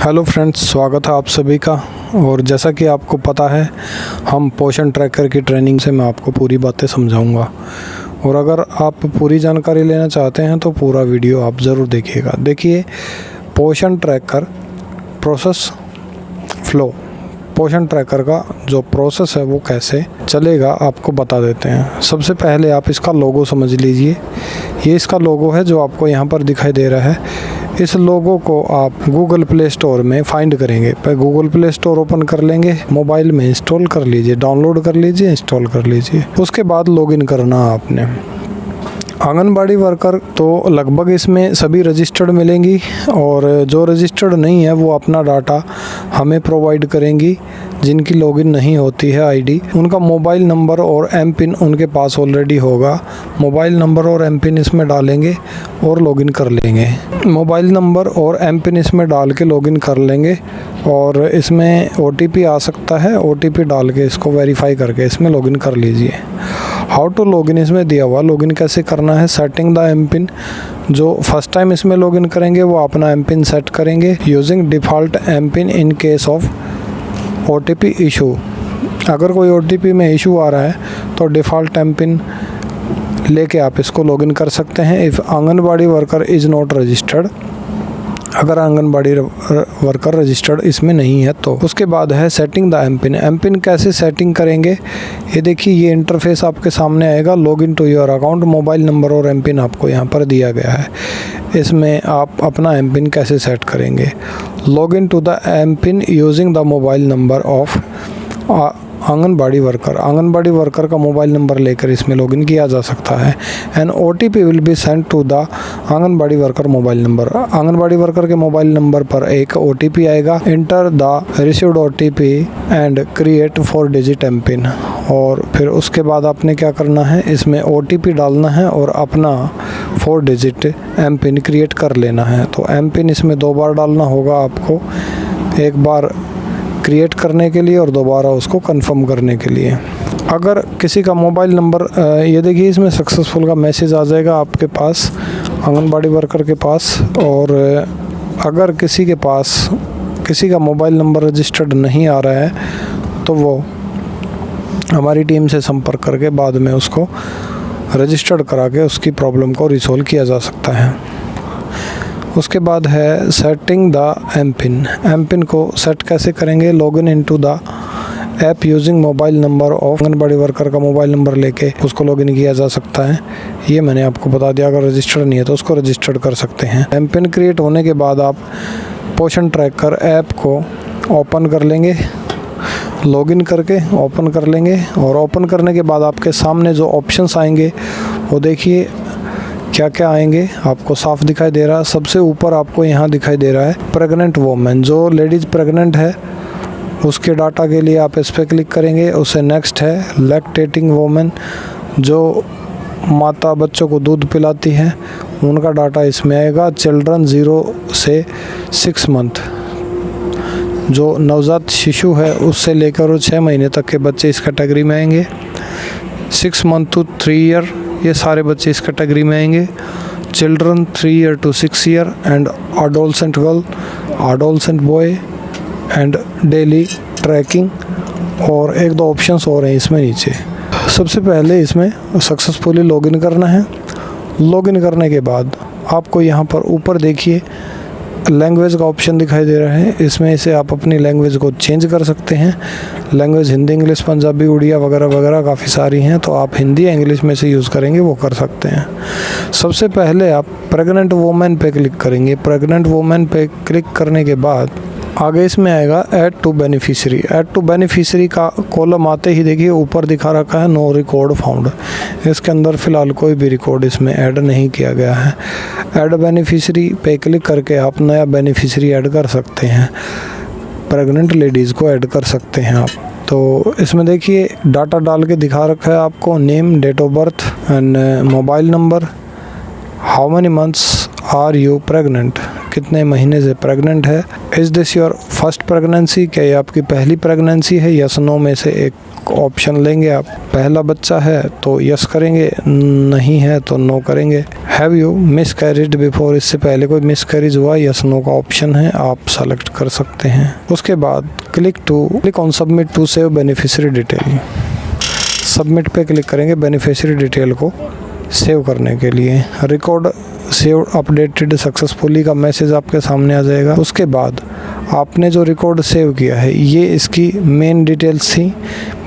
Hello friends, स्वागत है आप सभी का। और जैसा कि आपको पता है, हम पोषण ट्रैकर की ट्रेनिंग से मैं आपको पूरी बातें समझाऊंगा। और अगर आप पूरी जानकारी लेना चाहते हैं तो पूरा वीडियो आप ज़रूर देखिएगा। देखिए, पोषण ट्रैकर प्रोसेस फ्लो, पोषण ट्रैकर का जो प्रोसेस है वो कैसे चलेगा आपको बता देते हैं। सबसे पहले आप इसका लोगो समझ लीजिए। ये इसका लोगो है जो आपको यहाँ पर दिखाई दे रहा है। इस लोगो को आप गूगल प्ले स्टोर में फाइंड करेंगे। पर गूगल प्ले स्टोर ओपन कर लेंगे, मोबाइल में इंस्टॉल कर लीजिए, डाउनलोड कर लीजिए, इंस्टॉल कर लीजिए। उसके बाद लॉगिन करना आपने। आंगनबाड़ी वर्कर तो लगभग इसमें सभी रजिस्टर्ड मिलेंगी, और जो रजिस्टर्ड नहीं है वो अपना डाटा हमें प्रोवाइड करेंगी। जिनकी लॉगिन नहीं होती है आईडी, उनका मोबाइल नंबर और एम पिन उनके पास ऑलरेडी होगा। मोबाइल नंबर और एम पिन इसमें डालेंगे और लॉगिन कर लेंगे। मोबाइल नंबर और एम पिन इसमें डाल के लॉगिन कर लेंगे, और इसमें OTP आ सकता है। OTP डाल के इसको वेरीफाई करके इसमें लॉगिन कर लीजिए। हाउ टू लॉगिन इसमें दिया हुआ, लॉगिन कैसे करना है। सेटिंग द एम पिन, जो फर्स्ट टाइम इसमें लॉगिन करेंगे वो अपना एम पिन सेट करेंगे। Using default M PIN in case of OTP issue, अगर कोई OTP में इशू आ रहा है तो डिफ़ॉल्ट एम पिन लेके आप इसको लॉगिन कर सकते हैं। If anganwadi worker is not registered, अगर आंगनबाड़ी वर्कर रजिस्टर्ड इसमें नहीं है तो। उसके बाद है setting the M PIN. M PIN कैसे सेटिंग करेंगे, ये देखिए, ये इंटरफेस आपके सामने आएगा। Login to your account, mobile number और एम पिन आपको यहाँ पर दिया गया है। इसमें आप अपना एम पिन कैसे सेट करेंगे। Login to the M PIN using the mobile number of Anganwadi worker, Anganwadi worker का मोबाइल नंबर लेकर इसमें लॉगिन किया जा सकता है। And OTP will be send to the Anganwadi worker mobile number, Anganwadi worker के मोबाइल नंबर पर एक OTP आएगा। Enter the received OTP and create 4 digit M PIN. और फिर उसके बाद आपने क्या करना है, इसमें OTP डालना है और अपना 4 डिजिट एम पिन क्रिएट कर लेना है। तो एम पिन इसमें 2 बार डालना होगा आपको, एक बार क्रिएट करने के लिए और दोबारा उसको कंफर्म करने के लिए। अगर किसी का मोबाइल नंबर, ये देखिए, इसमें सक्सेसफुल का मैसेज आ जाएगा आपके पास, आंगनबाड़ी वर्कर के पास। और अगर किसी के पास किसी का मोबाइल नंबर रजिस्टर्ड नहीं आ रहा है तो वो हमारी टीम से संपर्क करके बाद में उसको रजिस्टर्ड करा के उसकी प्रॉब्लम को रिसॉल्व किया जा सकता है। उसके बाद है setting the M PIN. M PIN को सेट कैसे करेंगे, login into the app using mobile number of Anganwadi worker का मोबाइल नंबर लेके उसको लॉगिन किया जा सकता है। ये मैंने आपको बता दिया। अगर रजिस्टर्ड नहीं है तो उसको रजिस्टर्ड कर सकते हैं। एम पिन क्रिएट होने के बाद आप पोषण ट्रैकर ऐप को ओपन कर लेंगे, लॉगिन करके ओपन कर लेंगे। और ओपन करने के बाद आपके सामने जो ऑप्शंस आएंगे वो देखिए क्या क्या आएंगे, आपको साफ दिखाई दे रहा है। सबसे ऊपर आपको यहाँ दिखाई दे रहा है प्रेग्नेंट वोमेन, जो लेडीज़ प्रेग्नेंट है उसके डाटा के लिए आप इस पर क्लिक करेंगे। उससे नेक्स्ट है लैक्टेटिंग वोमेन, जो माता बच्चों को दूध पिलाती है, उनका डाटा इसमें आएगा। चिल्ड्रन 0 से 6 मंथ, जो नवजात शिशु है उससे लेकर और 6 महीने तक के बच्चे इस कैटेगरी में आएंगे। 6 मंथ टू 3 ईयर, ये सारे बच्चे इस कैटेगरी में आएंगे। Children 3 year to 6 year and adolescent girl, adolescent boy and daily tracking. और 1-2 ऑप्शंस और हैं इसमें नीचे। सबसे पहले इसमें सक्सेसफुली लॉगिन करना है। लॉगिन करने के बाद आपको यहाँ पर ऊपर देखिए लैंग्वेज का ऑप्शन दिखाई दे रहा है। इसमें से आप अपनी लैंग्वेज को चेंज कर सकते हैं। लैंग्वेज हिंदी, इंग्लिश, पंजाबी, उड़िया वगैरह वगैरह काफ़ी सारी हैं, तो आप हिंदी या इंग्लिश में से यूज़ करेंगे वो कर सकते हैं। सबसे पहले आप प्रेग्नेंट वोमेन पे क्लिक करेंगे। प्रेग्नेंट वोमेन पे क्लिक करने के बाद आगे इसमें आएगा add to beneficiary. Add to beneficiary का कॉलम आते ही देखिए ऊपर दिखा रखा है नो रिकॉर्ड फाउंड। इसके अंदर फ़िलहाल कोई भी रिकॉर्ड इसमें ऐड नहीं किया गया है। ऐड बेनिफिशियरी पे क्लिक करके आप नया बेनिफिशियरी ऐड कर सकते हैं। प्रेग्नेंट लेडीज़ को ऐड कर सकते हैं आप। तो इसमें देखिए डाटा डाल के दिखा रखा है आपको, name, date of birth and mobile number, how many months are you pregnant, कितने महीने से प्रेग्नेंट है। Is this your first pregnancy, क्या ये आपकी पहली प्रेगनेंसी है, यस नो में से एक ऑप्शन लेंगे आप। पहला बच्चा है तो यस करेंगे, नहीं है तो नो करेंगे। Have you miscarried before, इससे पहले कोई मिस कैरिज हुआ, यस नो का ऑप्शन है, आप सेलेक्ट कर सकते हैं। उसके बाद click on submit to save beneficiary detail, submit पे क्लिक करेंगे बेनिफिशियरी डिटेल को सेव करने के लिए। रिकॉर्ड सेव अपडेटेड सक्सेसफुली का मैसेज आपके सामने आ जाएगा। उसके बाद आपने जो रिकॉर्ड सेव किया है ये इसकी मेन डिटेल्स थी।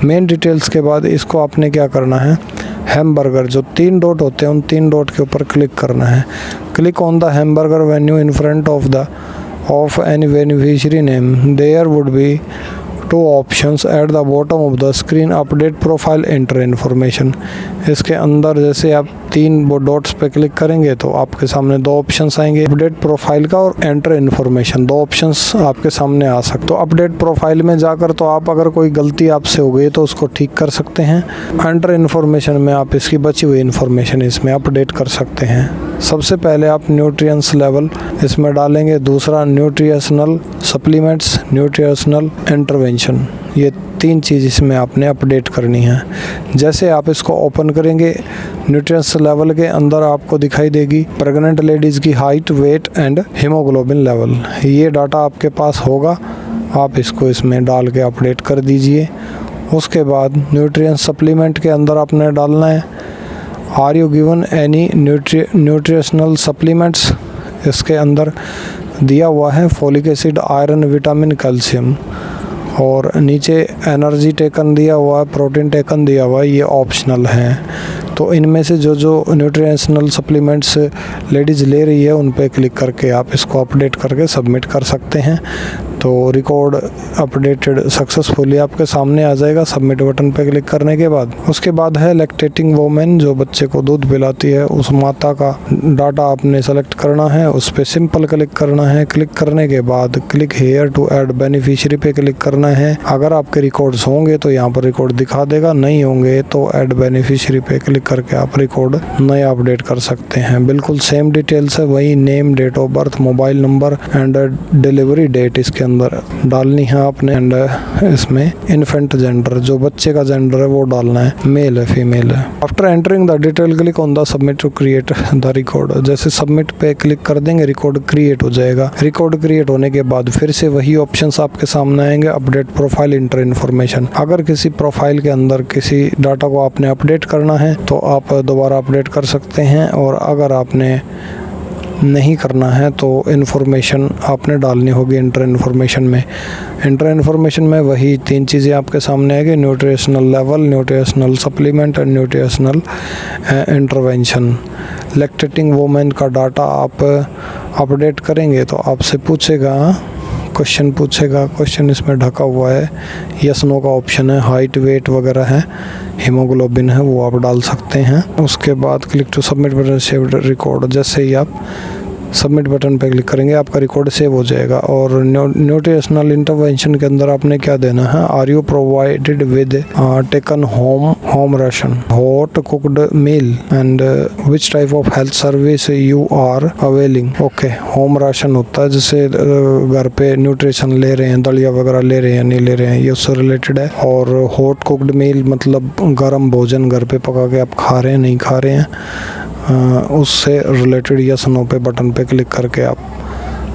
मेन डिटेल्स के बाद इसको आपने क्या करना है, हैमबर्गर जो 3 डॉट होते हैं उन 3 डॉट के ऊपर क्लिक करना है। Click on the hamburger menu in front of any beneficiary name, there would be 2 options at the bottom of the screen, update profile, enter information. इसके अंदर जैसे आप 3 डॉट्स पे क्लिक करेंगे तो आपके सामने 2 ऑप्शंस आएंगे, अपडेट प्रोफाइल का और एंटर इन्फॉर्मेशन। 2 ऑप्शंस आपके सामने आ सकते। तो अपडेट प्रोफाइल में जाकर तो आप अगर कोई गलती आपसे हो गई तो उसको ठीक कर सकते हैं। एंटर इन्फॉर्मेशन में आप इसकी बची हुई इन्फॉर्मेशन इसमें अपडेट कर सकते हैं। सबसे पहले आप न्यूट्रिएंट्स लेवल इसमें डालेंगे, दूसरा न्यूट्रिशनल सप्लीमेंट्स, न्यूट्रिशनल इंटरवेंशन, ये 3 चीज़ इसमें आपने अपडेट करनी है। जैसे आप इसको ओपन करेंगे न्यूट्रिएंट्स लेवल के अंदर आपको दिखाई देगी प्रेग्नेंट लेडीज़ की height, weight and haemoglobin level, ये डाटा आपके पास होगा, आप इसको इसमें डाल के अपडेट कर दीजिए। उसके बाद न्यूट्रिएंट सप्लीमेंट के अंदर आपने डालना है are you given any nutritional supplements, इसके अंदर दिया हुआ है folic acid, iron, vitamin, calcium, और नीचे एनर्जी टेकन दिया हुआ है, प्रोटीन टेकन दिया हुआ है, ये ऑप्शनल हैं। तो इनमें से जो न्यूट्रिशनल सप्लीमेंट्स लेडीज़ ले रही है उन पे क्लिक करके आप इसको अपडेट करके सबमिट कर सकते हैं। तो रिकॉर्ड अपडेटेड सक्सेसफुली आपके सामने आ जाएगा सबमिट बटन पे क्लिक करने के बाद। उसके बाद है लैक्टेटिंग वोमेन, जो बच्चे को दूध पिलाती है, उस माता का डाटा आपने सेलेक्ट करना है, उस पर सिंपल क्लिक करना है। क्लिक करने के बाद click here to add beneficiary पे क्लिक करना है। अगर आपके रिकॉर्ड्स होंगे तो यहाँ पर रिकॉर्ड दिखा देगा, नहीं होंगे तो ऐड बेनिफिशियरी पे क्लिक करके आप रिकॉर्ड नया अपडेट कर सकते हैं। बिल्कुल सेम डिटेल्स है, वही name, date of birth, mobile number and delivery date इसके अंदर डालनी है आपने। एंड इसमें इन्फेंट जेंडर, जो बच्चे का जेंडर है वो डालना है, मेल है फीमेल है। After entering the detail click on the submit to create the record, जैसे सबमिट पे क्लिक कर देंगे रिकॉर्ड क्रिएट हो जाएगा। रिकॉर्ड क्रिएट होने के बाद फिर से वही ऑप्शंस आपके सामने आएंगे, अपडेट प्रोफाइल, इंटर इन्फॉर्मेशन। अगर किसी प्रोफाइल के अंदर किसी डाटा को आपने अपडेट करना है तो आप दोबारा अपडेट कर सकते हैं, और अगर आपने नहीं करना है तो इन्फॉर्मेशन आपने डालनी होगी इंटर इन्फॉर्मेशन में। इंटर इन्फॉर्मेशन में वही 3 चीज़ें आपके सामने आएगी, nutritional level, nutritional supplement and nutritional intervention. Lactating women का डाटा आप अपडेट करेंगे तो आपसे क्वेश्चन पूछेगा, क्वेश्चन इसमें ढका हुआ है, यस नो का ऑप्शन है, हाइट, वेट वगैरह है, हीमोग्लोबिन है, वो आप डाल सकते हैं। उसके बाद click to submit button save record, जैसे ही आप सबमिट बटन पे क्लिक करेंगे आपका रिकॉर्ड सेव हो जाएगा। और न्यूट्रिशनल इंटरवेंशन के अंदर आपने क्या देना है, are you provided with taken home ration, hot cooked meal and which type of health service you are availing. Okay, home ration होता है जैसे घर पे न्यूट्रिशन ले रहे हैं, दलिया वगैरह ले रहे हैं, नहीं ले रहे हैं, ये उससे रिलेटेड है। और हॉट कुक्ड मील मतलब गर्म भोजन घर पे पका के आप खा रहे हैं, नहीं खा रहे हैं, उससे रिलेटेड यस नो पे बटन पे क्लिक करके आप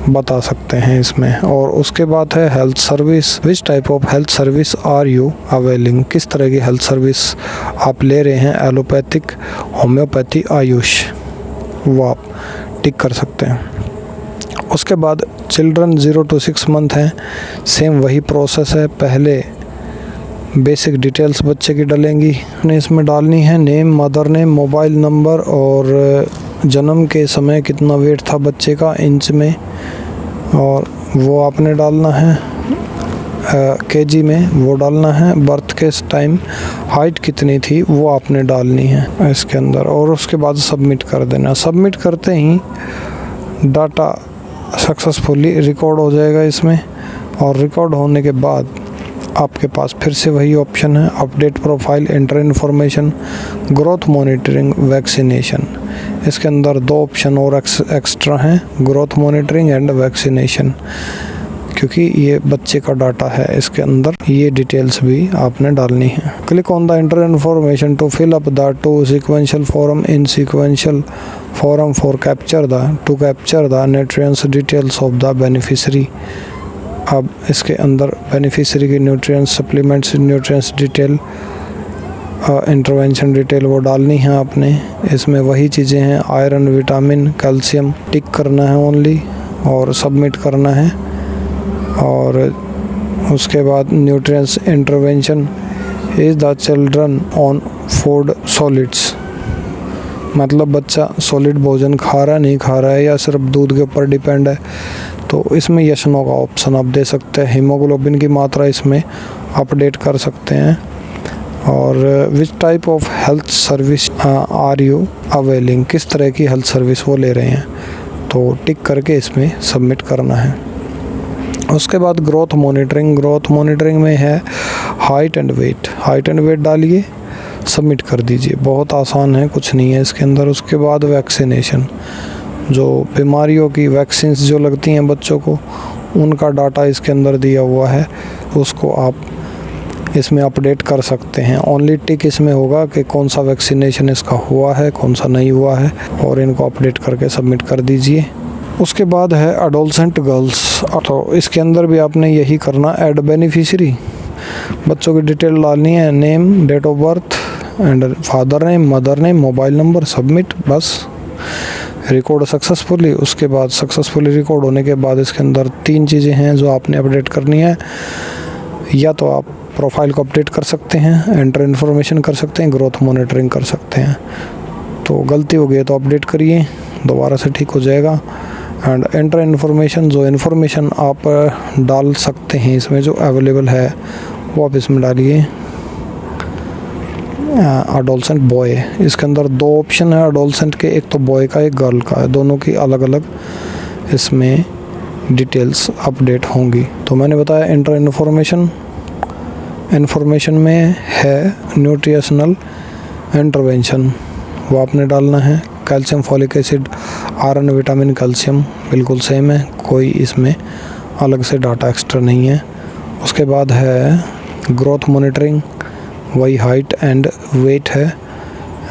बता सकते हैं इसमें। और उसके बाद है health service, which type of health service are you availing, किस तरह की हेल्थ सर्विस आप ले रहे हैं, एलोपैथिक, होम्योपैथी, आयुष, वो आप टिक कर सकते हैं। उसके बाद चिल्ड्रन 0 to 6 मंथ हैं, सेम वही प्रोसेस है, पहले बेसिक डिटेल्स बच्चे की डलेंगी, ने इसमें डालनी है name, mother name, mobile number और जन्म के समय कितना वेट था बच्चे का इंच में, और वो आपने डालना है केजी में, वो डालना है। बर्थ के टाइम हाइट कितनी थी वो आपने डालनी है इसके अंदर, और उसके बाद सबमिट कर देना। सबमिट करते ही डाटा सक्सेसफुली रिकॉर्ड हो जाएगा इसमें, और रिकॉर्ड होने के बाद आपके पास फिर से वही ऑप्शन है, update profile, enter information, growth monitoring, vaccination. इसके अंदर 2 ऑप्शन और एक्स्ट्रा हैं, ग्रोथ मॉनिटरिंग एंड वैक्सीनेशन, क्योंकि ये बच्चे का डाटा है, इसके अंदर ये डिटेल्स भी आपने डालनी है। Click on the enter information to fill up the 2 sequential form in sequential form for capture the nutrients details of the beneficiary. अब इसके अंदर बेनिफिशियरी की nutrients, supplements, nutrients detail, intervention detail वो डालनी है आपने। इसमें वही चीज़ें हैं, आयरन, विटामिन, कैल्शियम, टिक करना है ओनली और सबमिट करना है। और उसके बाद nutrients intervention is the children on food solids, मतलब बच्चा सॉलिड भोजन खा रहा है नहीं खा रहा है या सिर्फ दूध के ऊपर डिपेंड है, तो इसमें यस नो का ऑप्शन आप दे सकते हैं। हीमोग्लोबिन की मात्रा इसमें अपडेट कर सकते हैं। और which type of health service are you availing, किस तरह की हेल्थ सर्विस वो ले रहे हैं, तो टिक करके इसमें सबमिट करना है। उसके बाद ग्रोथ मॉनिटरिंग में है हाइट एंड वेट डालिए, सबमिट कर दीजिए। बहुत आसान है, कुछ नहीं है इसके अंदर। उसके बाद वैक्सीनेशन, जो बीमारियों की वैक्सीन जो लगती हैं बच्चों को, उनका डाटा इसके अंदर दिया हुआ है, उसको आप इसमें अपडेट कर सकते हैं। ओनली टिक इसमें होगा कि कौन सा वैक्सीनेशन इसका हुआ है, कौन सा नहीं हुआ है, और इनको अपडेट करके सबमिट कर दीजिए। उसके बाद है एडोलसेंट गर्ल्स, तो इसके अंदर भी आपने यही करना, ऐड बेनिफिशियरी, बच्चों की डिटेल डालनी है, name, date of birth and father name, mother name, mobile number, submit, बस। रिकॉर्ड सक्सेसफुली, उसके बाद सक्सेसफुली रिकॉर्ड होने के बाद इसके अंदर 3 चीज़ें हैं जो आपने अपडेट करनी है। या तो आप प्रोफाइल को अपडेट कर सकते हैं, एंटर इन्फॉर्मेशन कर सकते हैं, ग्रोथ मॉनिटरिंग कर सकते हैं। तो गलती हो गई तो अपडेट करिए, दोबारा से ठीक हो जाएगा। एंड एंटर इन्फॉर्मेशन, जो इन्फॉर्मेशन आप डाल सकते हैं इसमें जो अवेलेबल है वो आप इसमें डालिए। एडोलसेंट बॉय, इसके अंदर 2 ऑप्शन है एडोलसेंट के, एक तो बॉय का एक गर्ल का है, दोनों की अलग अलग इसमें डिटेल्स अपडेट होंगी। तो मैंने बताया एंटर इन्फॉर्मेशन में है न्यूट्रिशनल इंटरवेंशन, वो आपने डालना है। Calcium, folic acid, iron, vitamin, calcium बिल्कुल सेम है, कोई इसमें अलग से डाटा एक्स्ट्रा नहीं है। उसके बाद है ग्रोथ मॉनिटरिंग, वही हाइट एंड वेट है।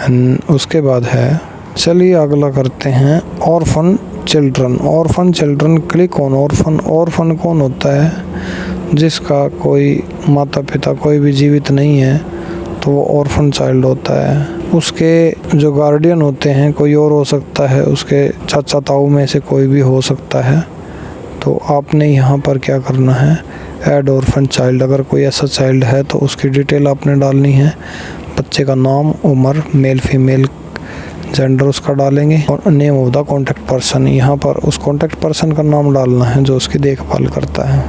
एंड उसके बाद है, चलिए अगला करते हैं orphan children. Click on orphan कौन होता है, जिसका कोई माता पिता कोई भी जीवित नहीं है, तो वो ऑर्फन चाइल्ड होता है। उसके जो गार्डियन होते हैं कोई और हो सकता है, उसके चाचा ताऊ में से कोई भी हो सकता है। तो आपने यहाँ पर क्या करना है, ऐड ऑर्फन चाइल्ड, अगर कोई ऐसा चाइल्ड है तो उसकी डिटेल आपने डालनी है। बच्चे का नाम, उम्र, मेल फीमेल, जेंडर उसका डालेंगे, और name of the contact person, यहाँ पर उस कॉन्टैक्ट पर्सन का नाम डालना है जो उसकी देखभाल करता है।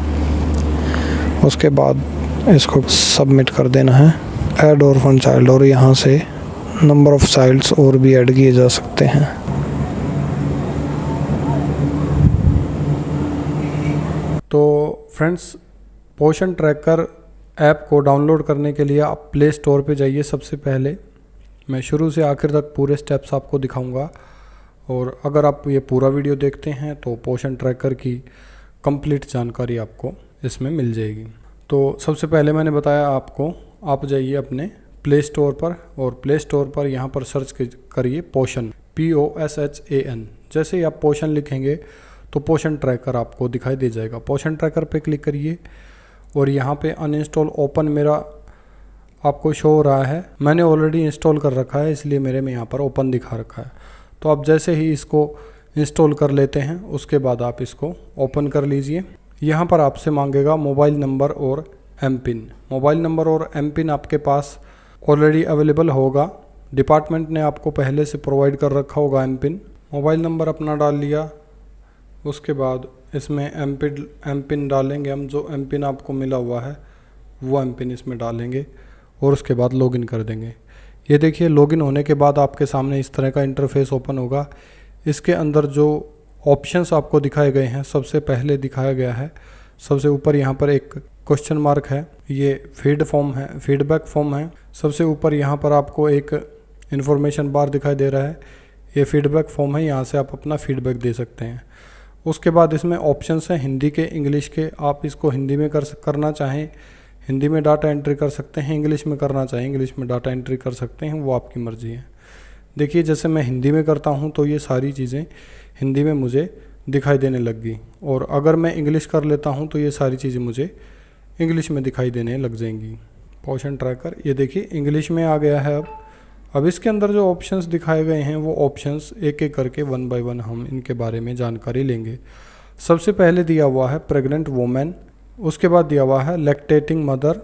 उसके बाद इसको सबमिट कर देना है, ऐड ऑर्फन चाइल्ड, और यहाँ से नंबर ऑफ चाइल्ड्स और भी ऐड किए जा सकते हैं। तो फ्रेंड्स, पोषण ट्रैकर ऐप को डाउनलोड करने के लिए आप प्ले स्टोर पे जाइए। सबसे पहले मैं शुरू से आखिर तक पूरे स्टेप्स आपको दिखाऊंगा, और अगर आप ये पूरा वीडियो देखते हैं तो पोषण ट्रैकर की कंप्लीट जानकारी आपको इसमें मिल जाएगी। तो सबसे पहले मैंने बताया आपको, आप जाइए अपने प्ले स्टोर पर, और प्ले स्टोर पर यहाँ पर सर्च करिए पोषण, POSHAN। जैसे ही आप पोषण लिखेंगे तो पोषण ट्रैकर आपको दिखाई दे जाएगा। पोषण ट्रैकर पे क्लिक करिए, और यहाँ पे अनइंस्टॉल ओपन मेरा आपको शो हो रहा है। मैंने ऑलरेडी इंस्टॉल कर रखा है, इसलिए मेरे में यहाँ पर ओपन दिखा रखा है। तो आप जैसे ही इसको इंस्टॉल कर लेते हैं, उसके बाद आप इसको ओपन कर लीजिए। यहाँ पर आपसे मांगेगा मोबाइल नंबर और एमपिन। मोबाइल नंबर और एमपिन आपके पास ऑलरेडी अवेलेबल होगा, डिपार्टमेंट ने आपको पहले से प्रोवाइड कर रखा होगा एमपिन। मोबाइल नंबर अपना डाल लिया, उसके बाद इसमें एमपिन डालेंगे हम, जो एमपिन आपको मिला हुआ है वो एमपिन इसमें डालेंगे, और उसके बाद लॉगिन कर देंगे। ये देखिए, लॉगिन होने के बाद आपके सामने इस तरह का इंटरफेस ओपन होगा। इसके अंदर जो ऑप्शंस आपको दिखाए गए हैं, सबसे पहले दिखाया गया है सबसे ऊपर यहाँ पर एक क्वेश्चन मार्क है, ये फीडबैक फॉर्म है। सबसे ऊपर यहाँ पर आपको एक इन्फॉर्मेशन बार दिखाई दे रहा है, ये फीडबैक फॉर्म है, यहाँ से आप अपना फीडबैक दे सकते हैं। उसके बाद इसमें ऑप्शंस हैं हिंदी के, इंग्लिश के। आप इसको हिंदी में करना चाहें हिंदी में डाटा एंट्री कर सकते हैं, इंग्लिश में करना चाहें इंग्लिश में डाटा एंट्री कर सकते हैं, वो आपकी मर्ज़ी है। देखिए जैसे मैं हिंदी में करता हूँ तो ये सारी चीज़ें हिंदी में मुझे दिखाई देने लग गई, और अगर मैं इंग्लिश कर लेता हूँ तो ये सारी चीज़ें मुझे इंग्लिश में दिखाई देने लग जाएंगी। पोर्शन ट्रैकर ये देखिए इंग्लिश में आ गया है। अब इसके अंदर जो ऑप्शंस दिखाए गए हैं वो ऑप्शंस एक एक करके 1 बाय 1 हम इनके बारे में जानकारी लेंगे। सबसे पहले दिया हुआ है प्रेग्नेंट वुमेन, उसके बाद दिया हुआ है लैक्टेटिंग मदर,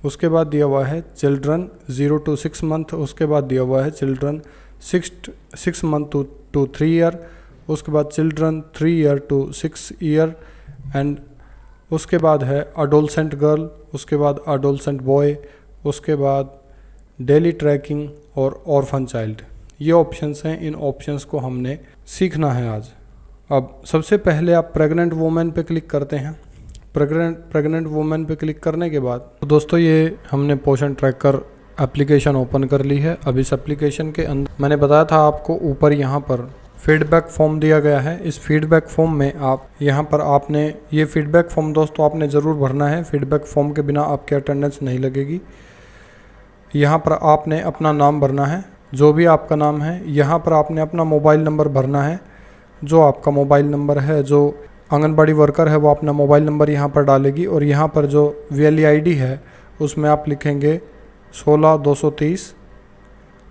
उसके बाद दिया हुआ है चिल्ड्रन 0 to 6 मंथ, उसके बाद दिया हुआ है चिल्ड्रन 6 मंथ to 3 ईयर, उसके बाद children 3 year to 6 year, and उसके बाद है अडोलसेंट गर्ल, उसके बाद अडोलसेंट बॉय, उसके बाद डेली ट्रैकिंग और ऑर्फन चाइल्ड। ये ऑप्शंस हैं, इन ऑप्शंस को हमने सीखना है आज। अब सबसे पहले आप प्रेग्नेंट वुमेन पे क्लिक करते हैं। प्रेग्नेंट वुमेन पे क्लिक करने के बाद तो दोस्तों ये हमने पोर्शन ट्रैकर एप्लीकेशन ओपन कर ली है। अब इस एप्लीकेशन के अंदर मैंने बताया था आपको ऊपर यहाँ पर फीडबैक फॉर्म दिया गया है। इस फीडबैक फॉर्म में आप यहाँ पर आपने ये फीडबैक फॉर्म दोस्तों आपने ज़रूर भरना है। फीडबैक फॉर्म के बिना आपकी अटेंडेंस नहीं लगेगी। यहाँ पर आपने अपना नाम भरना है, जो भी आपका नाम है। यहाँ पर आपने अपना मोबाइल नंबर भरना है, जो आपका मोबाइल नंबर है। जो आंगनबाड़ी वर्कर है वो अपना मोबाइल नंबर यहाँ पर डालेगी, और यहाँ पर जो VLEID है उसमें आप लिखेंगे 16 230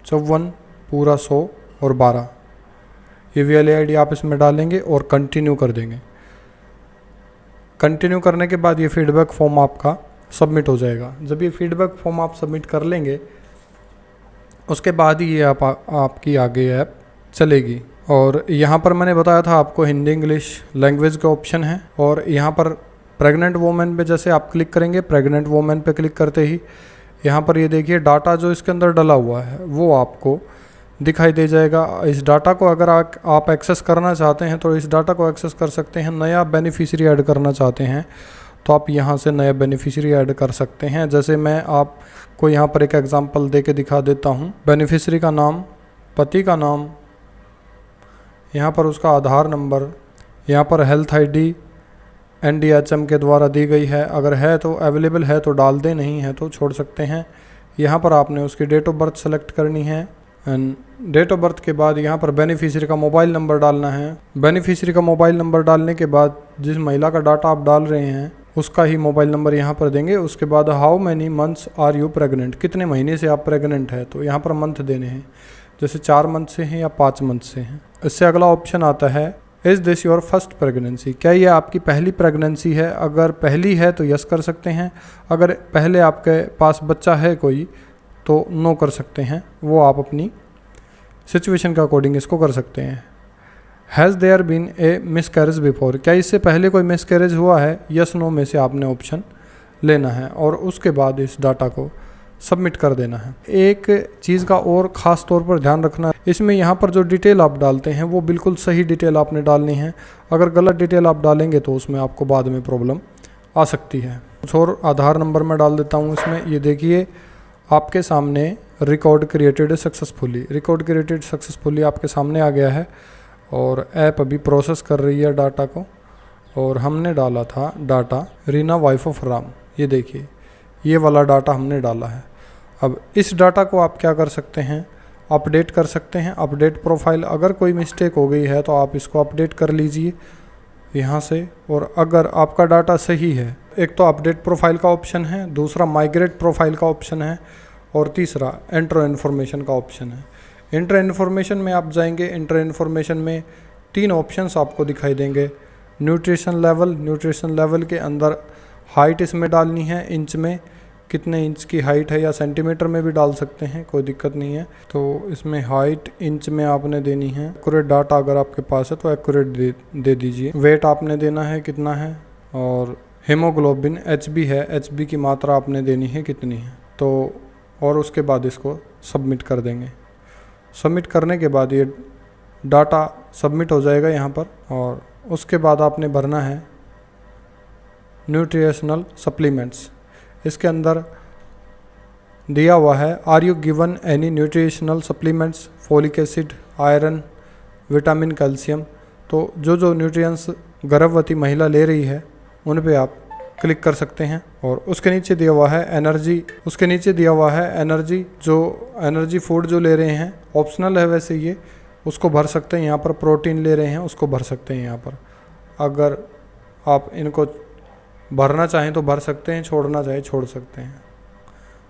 54 पूरा 100 और 12। ये VLEID आप इसमें डालेंगे और कंटिन्यू कर देंगे। कंटिन्यू करने के बाद ये फीडबैक फॉर्म आपका सबमिट हो जाएगा। जब ये फीडबैक फॉर्म आप सबमिट कर लेंगे उसके बाद ही ये आपकी आगे ऐप चलेगी। और यहाँ पर मैंने बताया था आपको हिंदी इंग्लिश लैंग्वेज का ऑप्शन है। और यहाँ पर प्रेग्नेंट वुमेन पे जैसे आप क्लिक करेंगे, प्रेग्नेंट वुमेन पे क्लिक करते ही यहाँ पर ये देखिए डाटा जो इसके अंदर डला हुआ है वो आपको दिखाई दे जाएगा। इस डाटा को अगर आप एक्सेस करना चाहते हैं तो इस डाटा को एक्सेस कर सकते हैं। नया बेनिफिशियरी ऐड करना चाहते हैं तो आप यहाँ से नया बेनिफिशियरी ऐड कर सकते हैं। जैसे मैं आपको यहाँ पर एक एग्जांपल दे के दिखा देता हूँ। बेनिफिशियरी का नाम, पति का नाम, यहाँ पर उसका आधार नंबर, यहाँ पर हेल्थ ID NDHM के द्वारा दी गई है। अगर है तो अवेलेबल है तो डाल दें, नहीं है तो छोड़ सकते हैं। यहाँ पर आपने उसकी डेट ऑफ बर्थ सेलेक्ट करनी है, एंड डेट ऑफ बर्थ के बाद यहाँ पर बेनिफिशियरी का मोबाइल नंबर डालना है। बेनिफिशियरी का मोबाइल नंबर डालने के बाद जिस महिला का डाटा आप डाल रहे हैं उसका ही मोबाइल नंबर यहाँ पर देंगे। उसके बाद how many months are you pregnant, कितने महीने से आप प्रेग्नेंट है, तो यहाँ पर मंथ देने हैं, जैसे 4 मंथ से हैं या 5 मंथ से हैं। इससे अगला ऑप्शन आता है is this your first pregnancy, क्या ये आपकी पहली प्रेगनेंसी है। अगर पहली है तो यस कर सकते हैं, अगर पहले आपके पास बच्चा है कोई तो नो कर सकते हैं। वो आप अपनी सिचुएशन के अकॉर्डिंग इसको कर सकते हैं। Has there been a miscarriage before, क्या इससे पहले कोई मिसकैरेज हुआ है, यस नो में से आपने ऑप्शन लेना है और उसके बाद इस डाटा को सबमिट कर देना है। एक चीज़ का और ख़ास तौर पर ध्यान रखना, इसमें यहाँ पर जो डिटेल आप डालते हैं वो बिल्कुल सही डिटेल आपने डालनी है। अगर गलत डिटेल आप डालेंगे तो उसमें आपको बाद में प्रॉब्लम आ सकती है। कुछ और आधार नंबर मैं डाल देता हूँ इसमें। ये देखिए आपके सामने रिकॉर्ड क्रिएटेड सक्सेसफुली आपके सामने आ गया है और ऐप अभी प्रोसेस कर रही है डाटा को। और हमने डाला था data Reena wife of Ram, ये देखिए ये वाला डाटा हमने डाला है। अब इस डाटा को आप क्या कर सकते हैं, अपडेट कर सकते हैं। अपडेट प्रोफाइल, अगर कोई मिस्टेक हो गई है तो आप इसको अपडेट कर लीजिए यहाँ से। और अगर आपका डाटा सही है, एक तो अपडेट प्रोफाइल का ऑप्शन है, दूसरा माइग्रेट प्रोफाइल का ऑप्शन है और तीसरा एंटर इन्फॉर्मेशन का ऑप्शन है। एंटर इन्फॉर्मेशन में आप जाएंगे, एंटर इन्फॉर्मेशन में 3 ऑप्शंस आपको दिखाई देंगे। न्यूट्रिशन लेवल के अंदर हाइट इसमें डालनी है, इंच में कितने इंच की हाइट है, या सेंटीमीटर में भी डाल सकते हैं, कोई दिक्कत नहीं है। तो इसमें हाइट इंच में आपने देनी है। एक्यूरेट डाटा अगर आपके पास है तो एक्यूरेट दे दीजिए। वेट आपने देना है कितना है, और हीमोग्लोबिन HB है, HB की मात्रा आपने देनी है कितनी है। तो और उसके बाद इसको सबमिट कर देंगे। सबमिट करने के बाद ये डाटा सबमिट हो जाएगा यहाँ पर। और उसके बाद आपने भरना है न्यूट्रिशनल सप्लीमेंट्स। इसके अंदर दिया हुआ है are you given any nutritional supplements, folic acid, iron, vitamin, calcium. तो जो जो न्यूट्रिएंट्स गर्भवती महिला ले रही है उन पे आप क्लिक कर सकते हैं। और उसके नीचे दिया हुआ है एनर्जी, जो एनर्जी फूड जो ले रहे हैं ऑप्शनल है वैसे ये, उसको भर सकते हैं। यहाँ पर प्रोटीन ले रहे हैं उसको भर सकते हैं। यहाँ पर अगर आप इनको भरना चाहें तो भर सकते हैं, छोड़ना चाहें छोड़ सकते हैं।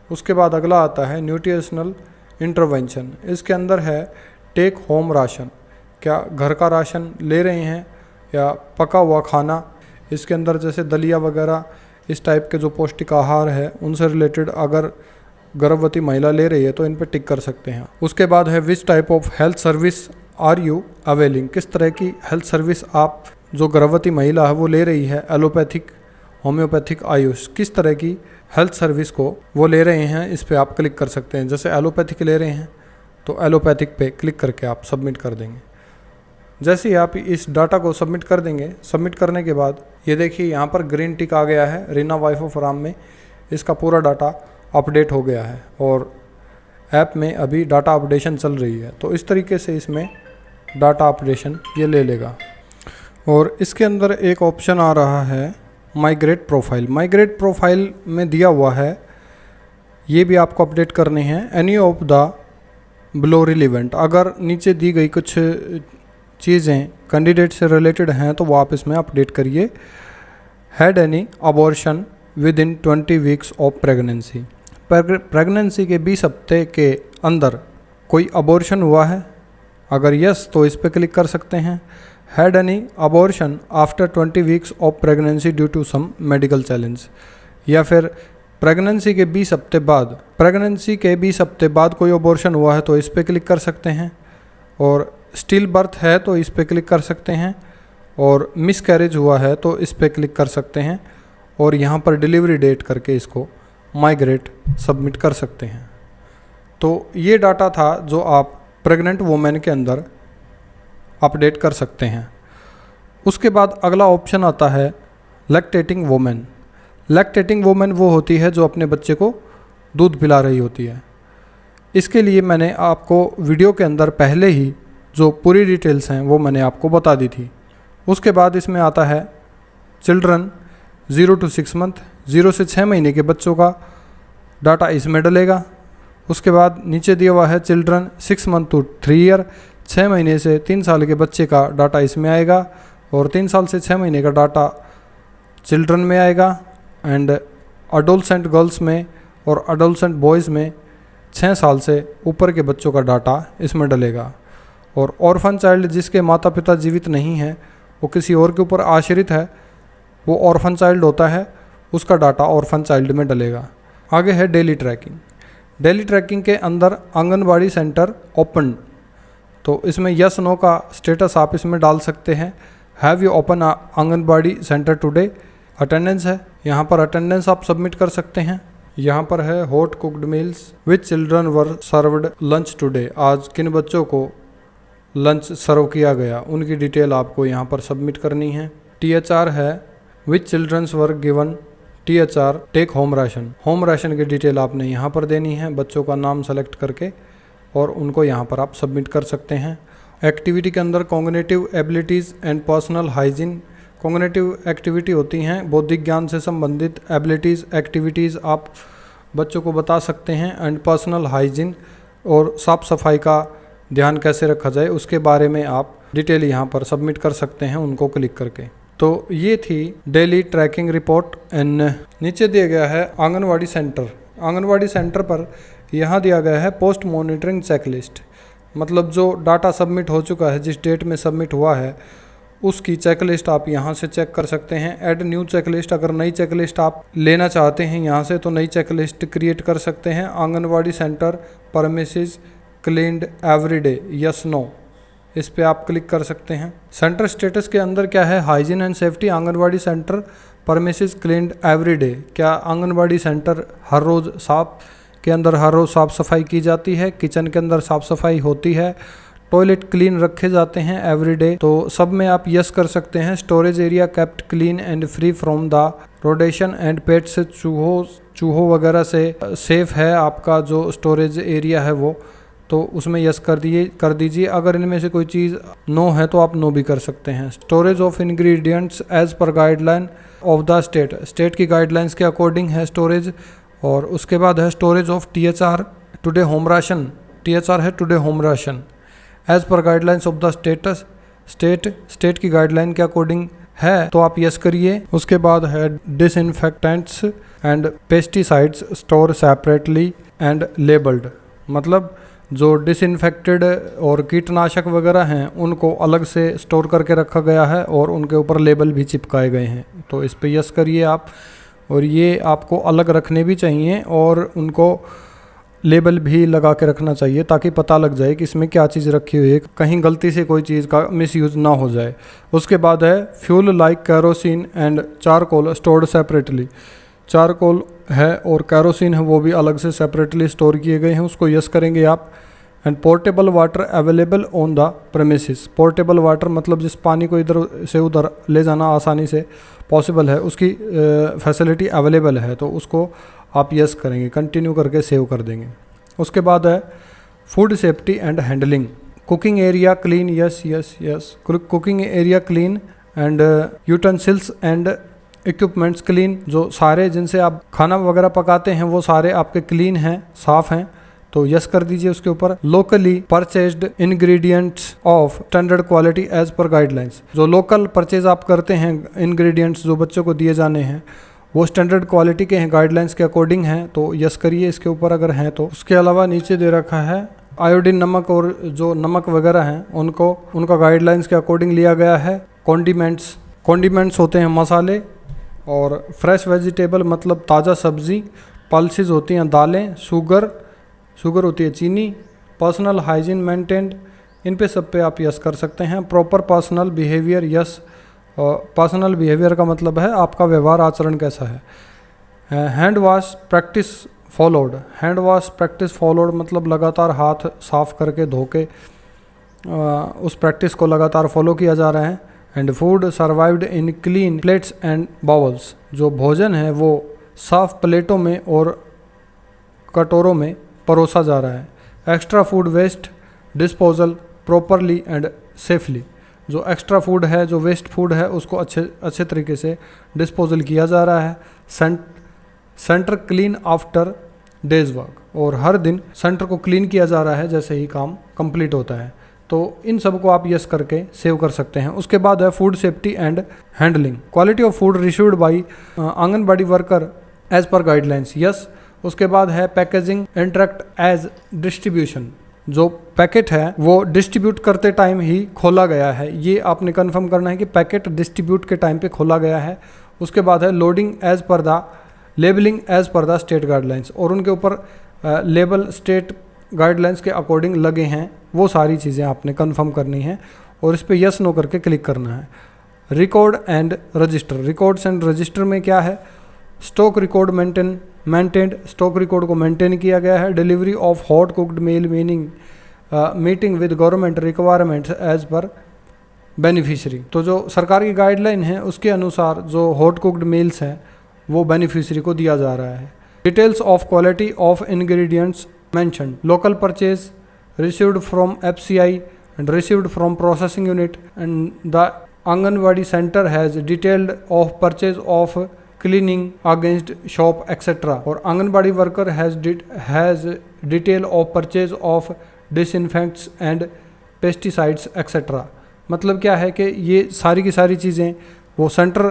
उसके बाद अगला आता है न्यूट्रिशनल इंटरवेंशन। इसके अंदर है टेक होम राशन, क्या घर का राशन ले रहे हैं या पका हुआ खाना। इसके अंदर जैसे दलिया वगैरह इस टाइप के जो पौष्टिक आहार है उनसे रिलेटेड अगर गर्भवती महिला ले रही है तो इन पर टिक कर सकते हैं। उसके बाद है which type of health service are you availing, किस तरह की हेल्थ सर्विस आप जो गर्भवती महिला है वो ले रही है, एलोपैथिक, होम्योपैथिक, आयुष, किस तरह की हेल्थ सर्विस को वो ले रहे हैं, इस पर आप क्लिक कर सकते हैं। जैसे एलोपैथिक ले रहे हैं तो एलोपैथिक पे क्लिक करके आप सबमिट कर देंगे। जैसे ही आप इस डाटा को सबमिट कर देंगे, सबमिट करने के बाद ये देखिए यहाँ पर ग्रीन टिक आ गया है रीना वाइफ ऑफ राम में, इसका पूरा डाटा अपडेट हो गया है और ऐप में अभी डाटा अपडेशन चल रही है। तो इस तरीके से इसमें डाटा अपडेशन ये ले लेगा। और इसके अंदर एक ऑप्शन आ रहा है माइग्रेट प्रोफाइल। माइग्रेट प्रोफाइल में दिया हुआ है ये भी आपको अपडेट करने हैं। Any of the below relevant, अगर नीचे दी गई कुछ चीज़ें कैंडिडेट से रिलेटेड हैं तो वो आप इसमें अपडेट करिए। Had any abortion with in 20 weeks of pregnancy, pregnancy के 20 हफ्ते के अंदर कोई अबॉर्शन हुआ है, अगर यस तो इस पर क्लिक कर सकते हैं। Had any abortion after 20 weeks of pregnancy due to some medical challenge, या फिर प्रेगनेंसी के 20 हफ्ते बाद कोई अबॉर्शन हुआ है तो इस पर क्लिक कर सकते हैं। और स्टिल बर्थ है तो इस पर क्लिक कर सकते हैं। और मिस कैरेज हुआ है तो इस पर क्लिक कर सकते हैं। और यहाँ पर डिलीवरी डेट करके इसको माइग्रेट सबमिट कर सकते हैं। तो ये डाटा था जो आप प्रेग्नेंट वुमेन के अंदर अपडेट कर सकते हैं। उसके बाद अगला ऑप्शन आता है लैक्टेटिंग वुमेन। लैक्टेटिंग वुमेन वो होती है जो अपने बच्चे को दूध पिला रही होती है। इसके लिए मैंने आपको वीडियो के अंदर पहले ही जो पूरी डिटेल्स हैं वो मैंने आपको बता दी थी। उसके बाद इसमें आता है चिल्ड्रन 0 to 6 मंथ, 0 से 6 महीने के बच्चों का डाटा इसमें डलेगा। उसके बाद नीचे दिया हुआ है चिल्ड्रन 6 मंथ to 3 ईयर, 6 महीने से 3 साल के बच्चे का डाटा इसमें आएगा। और 3 साल से 6 महीने का डाटा चिल्ड्रन में आएगा। एंड अडोलसेंट गर्ल्स में और अडोलसेंट बॉयज़ में 6 साल से ऊपर के बच्चों का डाटा इसमें डलेगा। और ऑर्फन चाइल्ड जिसके माता पिता जीवित नहीं हैं, वो किसी और के ऊपर आश्रित है, वो ऑर्फन चाइल्ड होता है, उसका डाटा ऑर्फन चाइल्ड में डलेगा। आगे है डेली ट्रैकिंग। डेली ट्रैकिंग के अंदर आंगनबाड़ी सेंटर ओपन, तो इसमें यस नो का स्टेटस आप इसमें डाल सकते हैं। Have you open anganwadi centre today, attendance है, यहाँ पर अटेंडेंस आप सबमिट कर सकते हैं। यहाँ पर है hot cooked meals which children were served lunch today, आज किन बच्चों को लंच सर्व किया गया, उनकी डिटेल आपको यहाँ पर सबमिट करनी है। THR है which childrens were given THR take home ration, home ration की डिटेल आपने यहाँ पर देनी है बच्चों का नाम सेलेक्ट करके, और उनको यहाँ पर आप सबमिट कर सकते हैं। एक्टिविटी के अंदर cognitive abilities and personal hygiene, cognitive activity होती हैं बौद्धिक ज्ञान से संबंधित एबिलिटीज़ एक्टिविटीज़ आप बच्चों को बता सकते हैं। एंड पर्सनल हाइजीन और साफ़ सफाई का ध्यान कैसे रखा जाए उसके बारे में आप डिटेल यहाँ पर सबमिट कर सकते हैं उनको क्लिक करके। तो ये थी डेली ट्रैकिंग रिपोर्ट। एंड नीचे दिया गया है आंगनवाड़ी सेंटर। आंगनवाड़ी सेंटर पर यहाँ दिया गया है पोस्ट मॉनिटरिंग चेकलिस्ट, मतलब जो डाटा सबमिट हो चुका है, जिस डेट में सबमिट हुआ है उसकी चेकलिस्ट आप यहाँ से चेक कर सकते हैं। ऐड न्यू चेकलिस्ट, अगर नई चेकलिस्ट आप लेना चाहते हैं यहाँ से तो नई चेकलिस्ट क्रिएट कर सकते हैं। Anganwadi centre premises cleaned every day, yes no, इस पे आप क्लिक कर सकते हैं। सेंटर स्टेटस के अंदर क्या है, hygiene and safety, anganwadi centre premises cleaned everyday, क्या आंगनवाड़ी सेंटर हर रोज़ साफ के अंदर हर रोज़ साफ़ सफाई की जाती है, किचन के अंदर साफ़ सफाई होती है, टॉयलेट क्लीन रखे जाते हैं एवरीडे, तो सब में आप यस कर सकते हैं। Storage area kept clean and free from the rotation and pest से चूहों वगैरह से सेफ है आपका जो स्टोरेज एरिया है वो, तो उसमें यस कर दीजिए। अगर इनमें से कोई चीज़ नो है तो आप नो भी कर सकते हैं। Storage of ingredients as per guideline of the state की गाइडलाइंस के अकॉर्डिंग है स्टोरेज। और उसके बाद है storage of THR take home ration, THR है take home ration as per guidelines of the state की गाइडलाइन के अकॉर्डिंग है तो आप यस करिए। उसके बाद है disinfectants and pesticides store separately and labelled, मतलब जो डिसइंफेक्टेड और कीटनाशक वगैरह हैं उनको अलग से स्टोर करके रखा गया है और उनके ऊपर लेबल भी चिपकाए गए हैं, तो इस पे यस करिए आप। और ये आपको अलग रखने भी चाहिए और उनको लेबल भी लगा के रखना चाहिए ताकि पता लग जाए कि इसमें क्या चीज़ रखी हुई है, कहीं गलती से कोई चीज़ का मिसयूज़ ना हो जाए। उसके बाद है fuel like kerosene and charcoal stored separately, charcoal है और कैरोसिन है वो भी अलग से सेपरेटली स्टोर किए गए हैं, उसको यस करेंगे आप। And portable water available on the premises, portable water मतलब जिस पानी को इधर से उधर ले जाना आसानी से पॉसिबल है उसकी फैसिलिटी अवेलेबल है, तो उसको आप यस करेंगे, कंटिन्यू करके सेव कर देंगे। उसके बाद है food safety and handling, cooking area clean, yes yes yes, cooking area clean and utensils and equipments clean, जो सारे जिनसे आप खाना वगैरह पकाते हैं वो सारे आपके क्लीन हैं, साफ़ हैं, तो यस कर दीजिए उसके ऊपर। Locally purchased ingredients of standard quality as per guidelines, जो लोकल परचेज आप करते हैं इंग्रेडिएंट्स जो बच्चों को दिए जाने हैं वो स्टैंडर्ड क्वालिटी के हैं, गाइडलाइंस के अकॉर्डिंग हैं, तो यस करिए इसके ऊपर अगर हैं तो। उसके अलावा नीचे दे रखा है आयोडीन नमक और जो नमक वगैरह हैं उनका गाइडलाइंस के अकॉर्डिंग लिया गया है। कॉन्डिमेंट्स होते हैं मसाले, और फ्रेश वेजिटेबल मतलब ताज़ा सब्ज़ी, पल्सेस होती हैं दालें, शुगर होती है चीनी, पर्सनल हाइजीन मेंटेन्ड, इन पे सब पे आप यस कर सकते हैं। Proper personal behaviour, yes, personal behaviour का मतलब है आपका व्यवहार आचरण कैसा है। Hand wash practice followed, hand wash practice followed मतलब लगातार हाथ साफ करके धो के उस प्रैक्टिस को लगातार फॉलो किया जा रहा है। And food survived in clean plates and bowls, जो भोजन है वो साफ प्लेटों में और कटोरों में परोसा जा रहा है। Extra food waste disposal properly and safely, जो एक्स्ट्रा फूड है, जो वेस्ट फूड है उसको अच्छे तरीके से डिस्पोजल किया जा रहा है। Centre clean after days work, और हर दिन सेंटर को क्लीन किया जा रहा है जैसे ही काम कंप्लीट होता है, तो इन सब को आप यस करके सेव कर सकते हैं। उसके बाद है food safety and handling, quality of food received by Anganwadi worker as per guidelines, yes. उसके बाद है पैकेजिंग इंटरेक्ट एज डिस्ट्रीब्यूशन, जो पैकेट है वो डिस्ट्रीब्यूट करते टाइम ही खोला गया है, ये आपने कंफर्म करना है कि पैकेट डिस्ट्रीब्यूट के टाइम पे खोला गया है। उसके बाद है loading as per the labelling as per the state guidelines, और उनके ऊपर लेबल स्टेट गाइडलाइंस के अकॉर्डिंग लगे हैं, वो सारी चीज़ें आपने कंफर्म करनी है और इस पर यस नो करके क्लिक करना है। Record and register, records and register में क्या है, stock record maintained, stock record को मेंटेन किया गया है। Delivery of hot cooked meal meeting with government requirements as per beneficiary, तो जो सरकार की गाइडलाइन है उसके अनुसार जो हॉट कुक्ड मील्स हैं वो बेनिफिशरी को दिया जा रहा है। Details of quality of ingredients mentioned, local purchase received from FCI and received from processing unit, and the Anganwadi center has detailed of purchase of cleaning against shop etc. और anganwadi worker has detail of purchase of disinfectants and pesticides etc. मतलब क्या है कि ये सारी की सारी चीज़ें वो सेंटर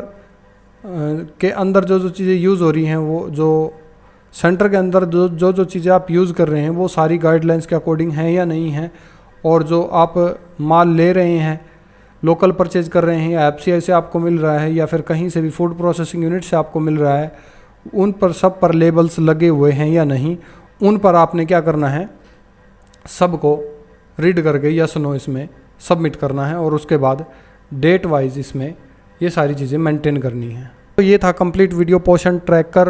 के अंदर जो चीज़ें यूज़ हो रही हैं, वो जो सेंटर के अंदर जो चीज़ें आप यूज़ कर रहे हैं वो सारी गाइडलाइंस के अकॉर्डिंग हैं या नहीं हैं, और जो आप माल ले रहे हैं लोकल परचेज कर रहे हैं या FCI से आपको मिल रहा है या फिर कहीं से भी फूड प्रोसेसिंग यूनिट से आपको मिल रहा है, उन पर सब पर लेबल्स लगे हुए हैं या नहीं, उन पर आपने क्या करना है, सबको रीड करके यस नो इसमें सबमिट करना है और उसके बाद डेट वाइज इसमें ये सारी चीज़ें मेंटेन करनी है। तो ये था कंप्लीट वीडियो पोषण ट्रैकर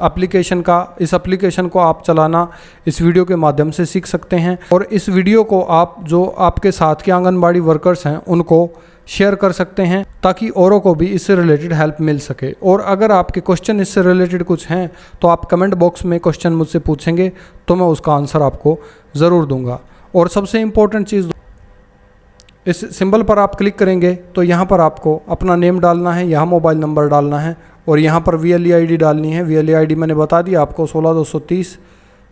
एप्लीकेशन का। इस एप्लीकेशन को आप चलाना इस वीडियो के माध्यम से सीख सकते हैं और इस वीडियो को आप जो आपके साथ के आंगनबाड़ी वर्कर्स हैं उनको शेयर कर सकते हैं ताकि औरों को भी इससे रिलेटेड हेल्प मिल सके। और अगर आपके क्वेश्चन इससे रिलेटेड कुछ हैं तो आप कमेंट बॉक्स में क्वेश्चन मुझसे पूछेंगे तो मैं उसका आंसर आपको ज़रूर दूंगा। और सबसे इम्पोर्टेंट चीज़, इस सिंबल पर आप क्लिक करेंगे तो यहाँ पर आपको अपना नेम डालना है, यहाँ मोबाइल नंबर डालना है और यहाँ पर VLE ID डालनी है। VLE ID मैंने बता दिया आपको 16 230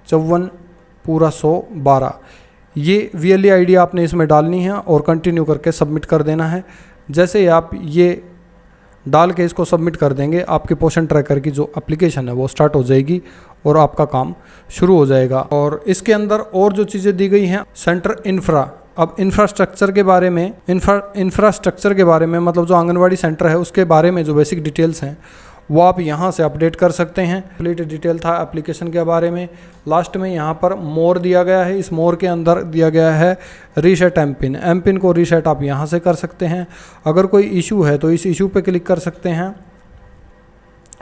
54 पूरा 112। ये VLE ID आपने इसमें डालनी है और कंटिन्यू करके सबमिट कर देना है। जैसे ही आप ये डाल के इसको सबमिट कर देंगे, आपके पोषण ट्रैकर की जो एप्लीकेशन है वो स्टार्ट हो जाएगी और आपका काम शुरू हो जाएगा। और इसके अंदर और जो चीज़ें दी गई हैं, सेंटर इंफ्रा। अब इंफ्रास्ट्रक्चर के बारे में मतलब जो आंगनवाड़ी सेंटर है उसके बारे में जो बेसिक डिटेल्स हैं वो आप यहाँ से अपडेट कर सकते हैं। कंप्लीट डिटेल था एप्लीकेशन के बारे में। लास्ट में यहाँ पर मोर दिया गया है, इस मोर के अंदर दिया गया है रीसेट एम पिन को रीसेट आप यहाँ से कर सकते हैं। अगर कोई इशू है तो इस इशू पे क्लिक कर सकते हैं।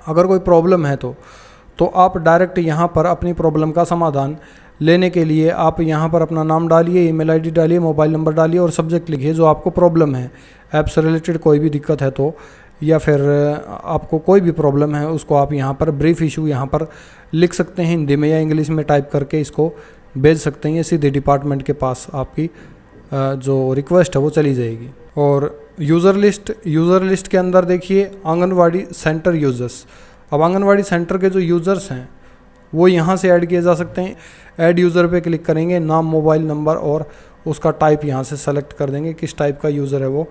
अगर कोई प्रॉब्लम है तो आप डायरेक्ट यहाँ पर अपनी प्रॉब्लम का समाधान लेने के लिए आप यहाँ पर अपना नाम डालिए, email ID डालिए, मोबाइल नंबर डालिए और सब्जेक्ट लिखिए जो आपको प्रॉब्लम है। ऐप से रिलेटेड कोई भी दिक्कत है तो, या फिर आपको कोई भी प्रॉब्लम है उसको आप यहाँ पर ब्रीफ इशू यहाँ पर लिख सकते हैं, हिंदी में या इंग्लिश में टाइप करके इसको भेज सकते हैं। सीधे डिपार्टमेंट के पास आपकी जो रिक्वेस्ट है वो चली जाएगी। और यूज़र लिस्ट के अंदर देखिए आंगनवाड़ी सेंटर यूज़र्स। अब आंगनवाड़ी सेंटर के जो यूज़र्स हैं वो यहाँ से ऐड किए जा सकते हैं। ऐड यूज़र पे क्लिक करेंगे, नाम, मोबाइल नंबर और उसका टाइप यहाँ से सेलेक्ट कर देंगे किस टाइप का यूज़र है वो,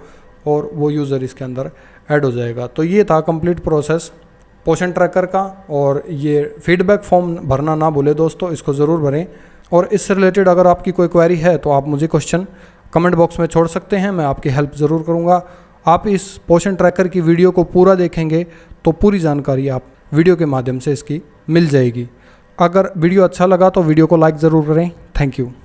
और वो यूज़र इसके अंदर ऐड हो जाएगा। तो ये था कंप्लीट प्रोसेस पोषण ट्रैकर का। और ये फीडबैक फॉर्म भरना ना भूले दोस्तों, इसको ज़रूर भरें। और इससे रिलेटेड अगर आपकी कोई क्वेरी है तो आप मुझे क्वेश्चन कमेंट बॉक्स में छोड़ सकते हैं, मैं आपकी हेल्प ज़रूर करूँगा। आप इस पोषण ट्रैकर की वीडियो को पूरा देखेंगे तो पूरी जानकारी आप वीडियो के माध्यम से इसकी मिल जाएगी। अगर वीडियो अच्छा लगा तो वीडियो को लाइक ज़रूर करें। Thank you.